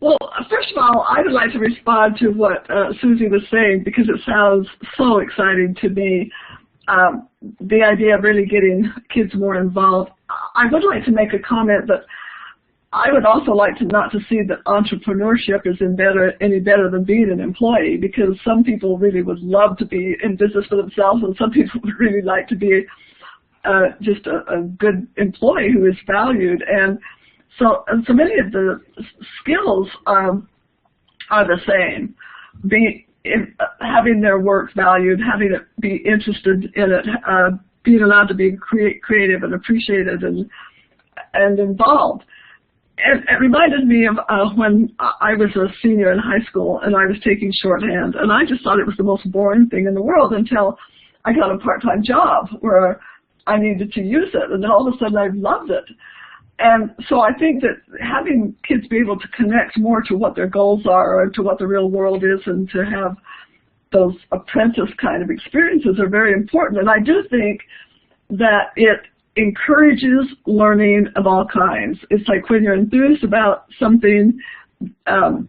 Well, first of all, I would like to respond to what Suzie was saying because it sounds so exciting to me, the idea of really getting kids more involved. I would like to make a comment that I would also like to not to see that entrepreneurship is any better than being an employee, because some people really would love to be in business for themselves, and some people would really like to be just a good employee who is valued. And so many of the skills are the same. Having their work valued, having it be interested in it, being allowed to be creative and appreciated and involved. And it reminded me of when I was a senior in high school and I was taking shorthand, and I just thought it was the most boring thing in the world until I got a part-time job where I needed to use it, and then all of a sudden I loved it. And so I think that having kids be able to connect more to what their goals are and to what the real world is, and to have those apprentice kind of experiences are very important. And I do think that it encourages learning of all kinds. It's like when you're enthused about something, even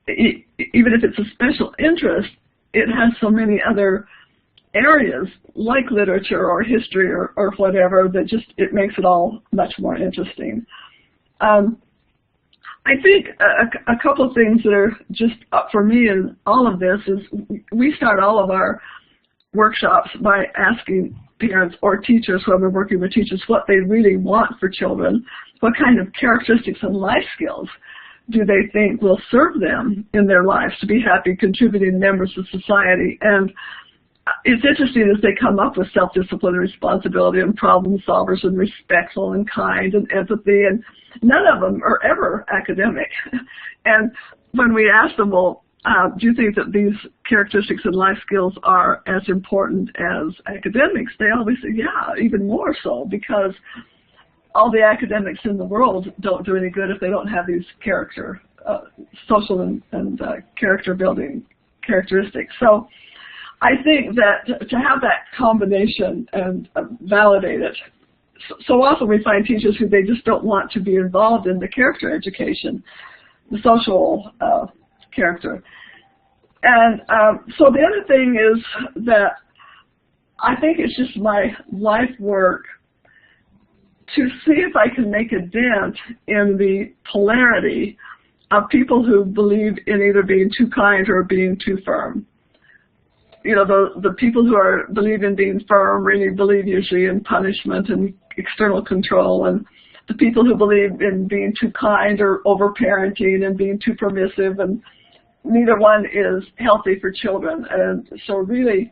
if it's a special interest, it has so many other areas like literature or history or whatever that just, it makes it all much more interesting. I think a couple of things that are just up for me in all of this is we start all of our workshops by asking parents or teachers, when we're working with teachers, what they really want for children, what kind of characteristics and life skills do they think will serve them in their lives to be happy, contributing members of society. And it's interesting as they come up with self-discipline and responsibility and problem solvers and respectful and kind and empathy, and none of them are ever academic. And when we ask them, well, do you think that these characteristics and life skills are as important as academics? They always say, yeah, even more so, because all the academics in the world don't do any good if they don't have these social and character building characteristics. So I think that to have that combination and validate it, so often we find teachers who they just don't want to be involved in the character education, the social character. And so the other thing is that I think it's just my life work to see if I can make a dent in the polarity of people who believe in either being too kind or being too firm. You know, the people who believe in being firm really believe usually in punishment and external control, and the people who believe in being too kind or over-parenting and being too permissive, and neither one is healthy for children. And so really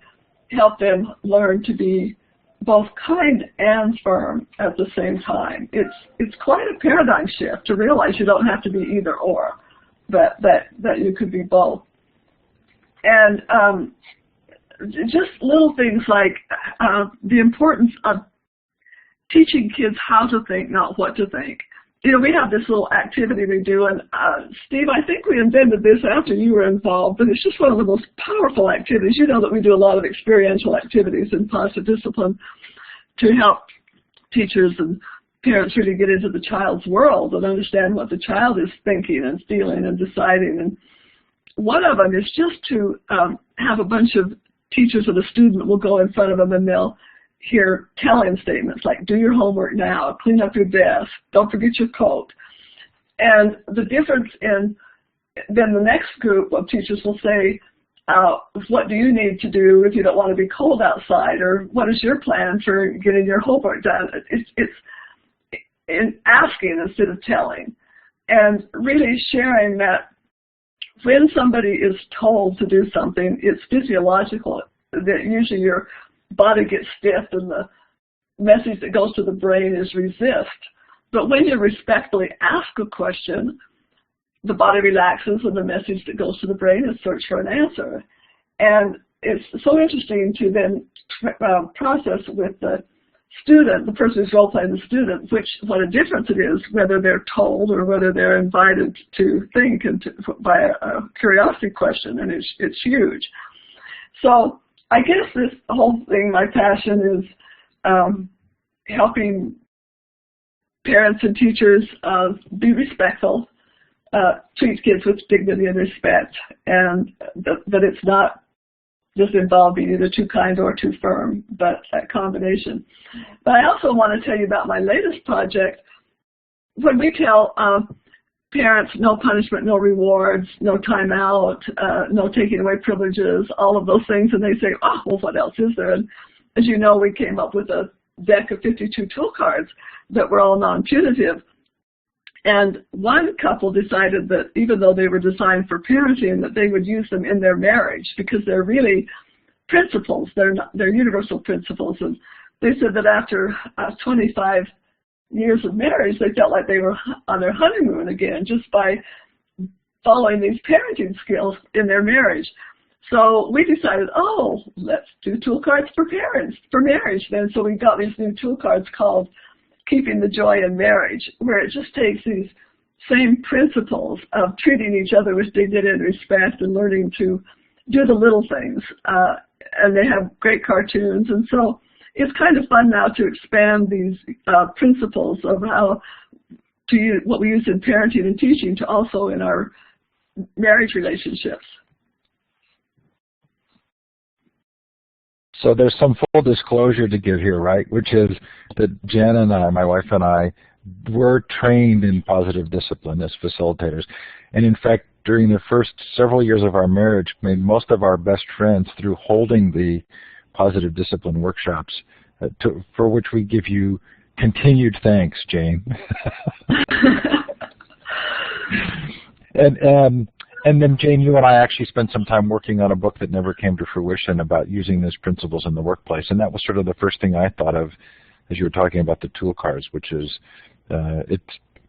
help them learn to be both kind and firm at the same time. It's quite a paradigm shift to realize you don't have to be either or, but that you could be both. And just little things like the importance of teaching kids how to think, not what to think. You know, we have this little activity we do, and Steve, I think we invented this after you were involved, but it's just one of the most powerful activities. You know that we do a lot of experiential activities in positive discipline to help teachers and parents really get into the child's world and understand what the child is thinking and feeling and deciding. And one of them is just to have a bunch of teachers and a student will go in front of them and they'll hear telling statements like, do your homework now, clean up your desk, don't forget your coat. And the difference in, then the next group of teachers will say, what do you need to do if you don't want to be cold outside, or what is your plan for getting your homework done? It's in asking instead of telling, and really sharing that when somebody is told to do something, it's physiological, that usually your body gets stiff and the message that goes to the brain is resist. But when you respectfully ask a question, the body relaxes and the message that goes to the brain is search for an answer. And it's so interesting to then process with the student, the person who's role-playing the student, what a difference it is whether they're told or whether they're invited to think and by a curiosity question, and it's huge. So I guess this whole thing, my passion is helping parents and teachers be respectful, treat kids with dignity and respect, and that it's not just involved being either too kind or too firm, but that combination. But I also want to tell you about my latest project. When we tell parents no punishment, no rewards, no time out, no taking away privileges, all of those things, and they say, oh, well, what else is there? And as you know, we came up with a deck of 52 tool cards that were all non-punitive. And one couple decided that even though they were designed for parenting, that they would use them in their marriage because they're really principles. They're universal principles. And they said that after 25 years of marriage, they felt like they were on their honeymoon again just by following these parenting skills in their marriage. So we decided, oh, let's do tool cards for parents, for marriage then. So we got these new tool cards called Keeping the Joy in Marriage, where it just takes these same principles of treating each other with dignity and respect and learning to do the little things. And they have great cartoons. And so it's kind of fun now to expand these principles of how to use what we use in parenting and teaching to also in our marriage relationships. So there's some full disclosure to give here, right? Which is that Jen and I, my wife and I, were trained in positive discipline as facilitators. And in fact, during the first several years of our marriage, made most of our best friends through holding the positive discipline workshops, for which we give you continued thanks, Jane. And then, Jane, you and I actually spent some time working on a book that never came to fruition about using these principles in the workplace. And that was sort of the first thing I thought of as you were talking about the tool cards, which is it's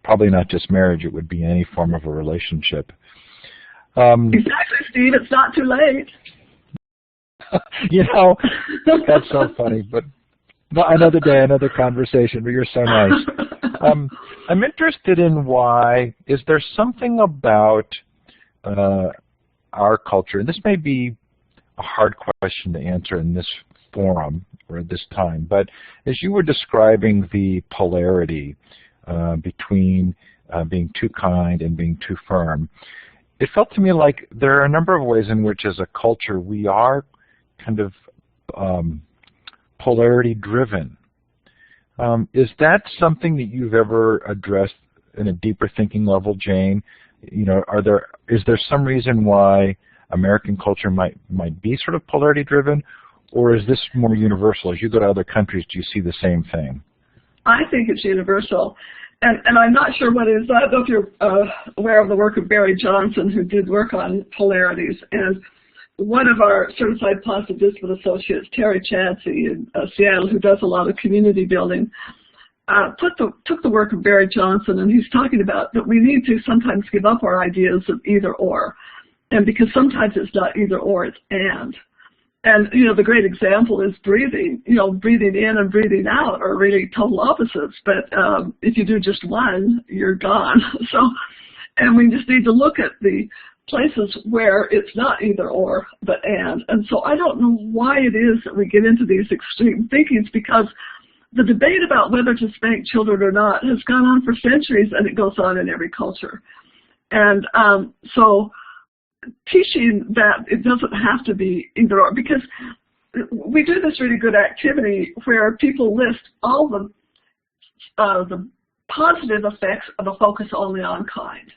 probably not just marriage. It would be any form of a relationship. Exactly, Steve. It's not too late. You know, that's so funny. But another day, another conversation, but you're so nice. I'm interested in why, is there something about our culture, and this may be a hard question to answer in this forum or at this time, but as you were describing the polarity between being too kind and being too firm, it felt to me like there are a number of ways in which as a culture we are kind of polarity driven. Is that something that you've ever addressed in a deeper thinking level, Jane? You know, is there some reason why American culture might be sort of polarity driven, or is this more universal? As you go to other countries, do you see the same thing? I think it's universal, and I'm not sure what it is. I don't know if you're aware of the work of Barry Johnson, who did work on polarities, and one of our certified positive discipline associates, Terry Chadsey in Seattle, who does a lot of community building, took the work of Barry Johnson, and he's talking about that we need to sometimes give up our ideas of either or. And because sometimes it's not either or, it's and. And, you know, the great example is breathing. You know, breathing in and breathing out are really total opposites. But if you do just one, you're gone. So, and we just need to look at the places where it's not either or, but and. And so I don't know why it is that we get into these extreme thinkings, because the debate about whether to spank children or not has gone on for centuries, and it goes on in every culture. And so teaching that it doesn't have to be either or, because we do this really good activity where people list all the positive effects of a focus only on kind,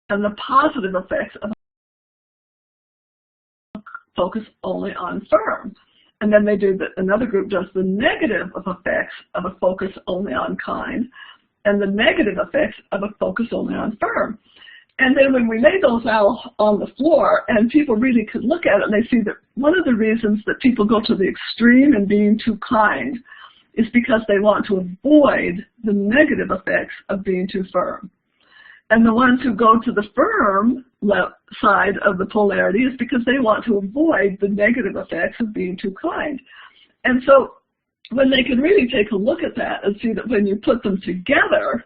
and the positive effects of a focus only on firm. And then they do another group does the negative effects of a focus only on kind, and the negative effects of a focus only on firm. And then when we lay those out on the floor and people really could look at it, and they see that one of the reasons that people go to the extreme in being too kind is because they want to avoid the negative effects of being too firm. And the ones who go to the firm side of the polarity is because they want to avoid the negative effects of being too kind. And so when they can really take a look at that and see that when you put them together,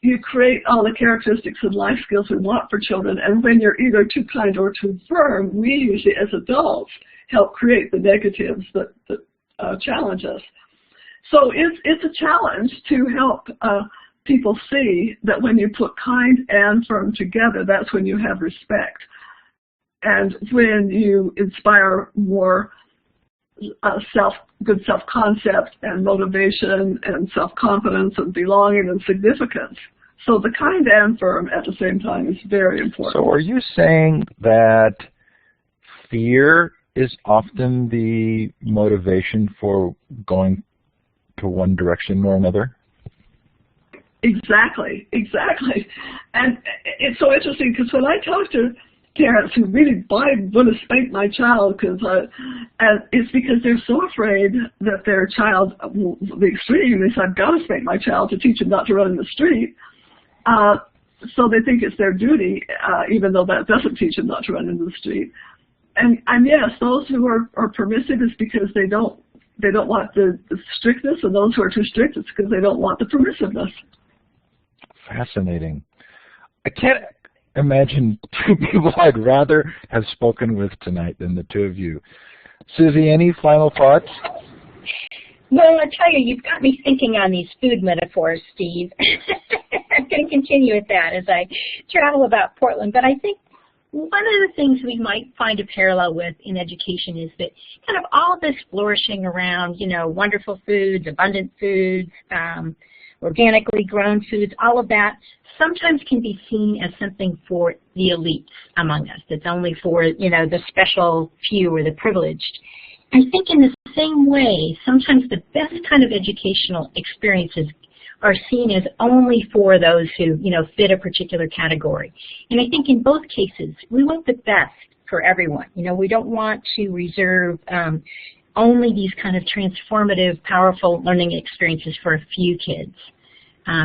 you create all the characteristics and life skills we want for children. And when you're either too kind or too firm, we usually as adults help create the negatives that challenge us. So it's a challenge to help people see that when you put kind and firm together, that's when you have respect. And when you inspire more good self-concept and motivation and self-confidence and belonging and significance. So the kind and firm at the same time is very important. So are you saying that fear is often the motivation for going to one direction or another? Exactly. And it's so interesting because when I talk to parents who really want to spank my child, and it's because they're so afraid that their child will be extreme. They say, I've got to spank my child to teach him not to run in the street. So they think it's their duty, even though that doesn't teach them not to run into the street. And yes, those who are permissive is because they don't want the strictness, and those who are too strict, it's because they don't want the permissiveness. Fascinating. I can't imagine two people I'd rather have spoken with tonight than the two of you. Suzie, any final thoughts? Well, I tell you, you've got me thinking on these food metaphors, Steve. I'm going to continue with that as I travel about Portland. But I think one of the things we might find a parallel with in education is that kind of all this flourishing around, you know, wonderful foods, abundant foods, organically grown foods, all of that sometimes can be seen as something for the elites among us. It's only for, you know, the special few or the privileged. I think in the same way, sometimes the best kind of educational experiences are seen as only for those who, you know, fit a particular category. And I think in both cases, we want the best for everyone. You know, we don't want to reserve only these kind of transformative, powerful learning experiences for a few kids.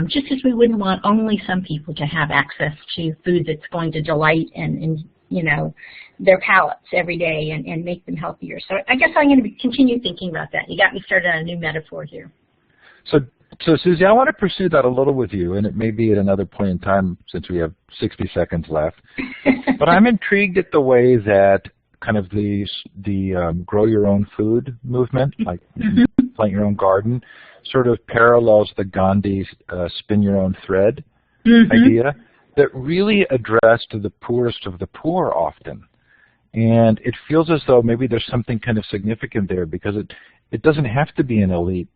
Just as we wouldn't want only some people to have access to food that's going to delight and you know, their palates every day and make them healthier. So I guess I'm going to continue thinking about that. You got me started on a new metaphor here. So Suzie, I want to pursue that a little with you, and it may be at another point in time since we have 60 seconds left. But I'm intrigued at the way that kind of the grow your own food movement, like plant your own garden, sort of parallels the Gandhi spin your own thread idea that really addressed the poorest of the poor often. And it feels as though maybe there's something kind of significant there, because it doesn't have to be an elite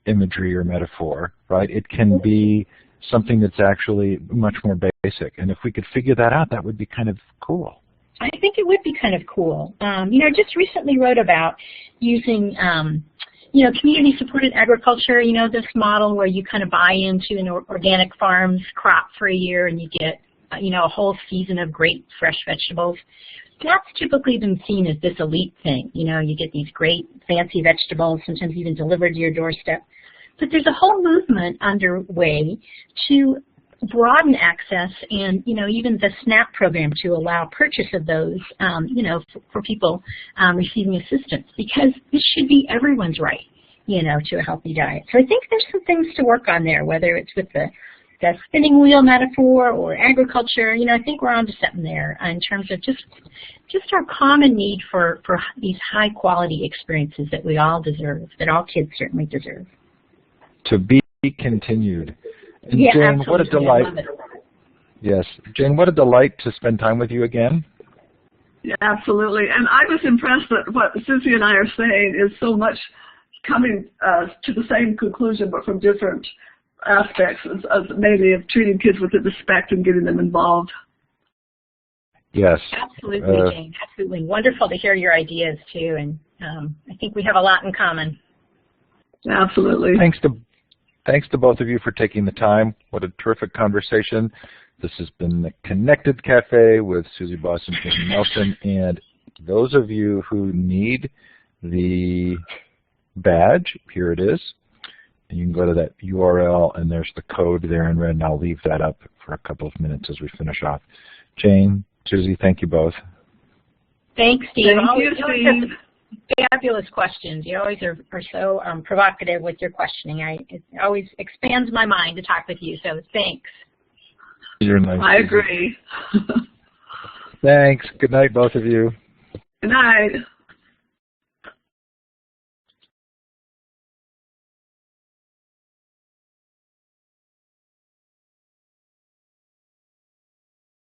imagery or metaphor, right? It can be something that's actually much more basic. And if we could figure that out, that would be kind of cool. I think it would be kind of cool. You know, just recently wrote about using, you know, community-supported agriculture, you know, this model where you kind of buy into an organic farm's crop for a year and you get, you know, a whole season of great fresh vegetables. That's typically been seen as this elite thing. You know, you get these great fancy vegetables, sometimes even delivered to your doorstep. But there's a whole movement underway to broaden access and, even the SNAP program to allow purchase of those, for people receiving assistance, because this should be everyone's right, to a healthy diet. So I think there's some things to work on there, whether it's with the spinning wheel metaphor or agriculture. I think we're onto something there in terms of just our common need for these high quality experiences that we all deserve, that all kids certainly deserve. To be continued. And yeah, Jane, absolutely. what a delight. I love it. Yes. Jane, what a delight to spend time with you again. Yeah, absolutely. And I was impressed that what Suzie and I are saying is so much coming to the same conclusion, but from different aspects, as mainly of treating kids with respect and getting them involved. Yes. Absolutely, Jane. Absolutely. Wonderful to hear your ideas, too. And I think we have a lot in common. Absolutely. Thanks to both of you for taking the time. What a terrific conversation. This has been the Connected Cafe with Suzie Boss and Jane Nelsen. And those of you who need the badge, here it is. And you can go to that URL, and there's the code there in red, and I'll leave that up for a couple of minutes as we finish off. Jane, Suzie, thank you both. Thanks, Steve. Thank you, Steve. Fabulous questions. You always are so provocative with your questioning. It always expands my mind to talk with you, so thanks. You're nice. I agree. Thanks. Good night, both of you. Good night.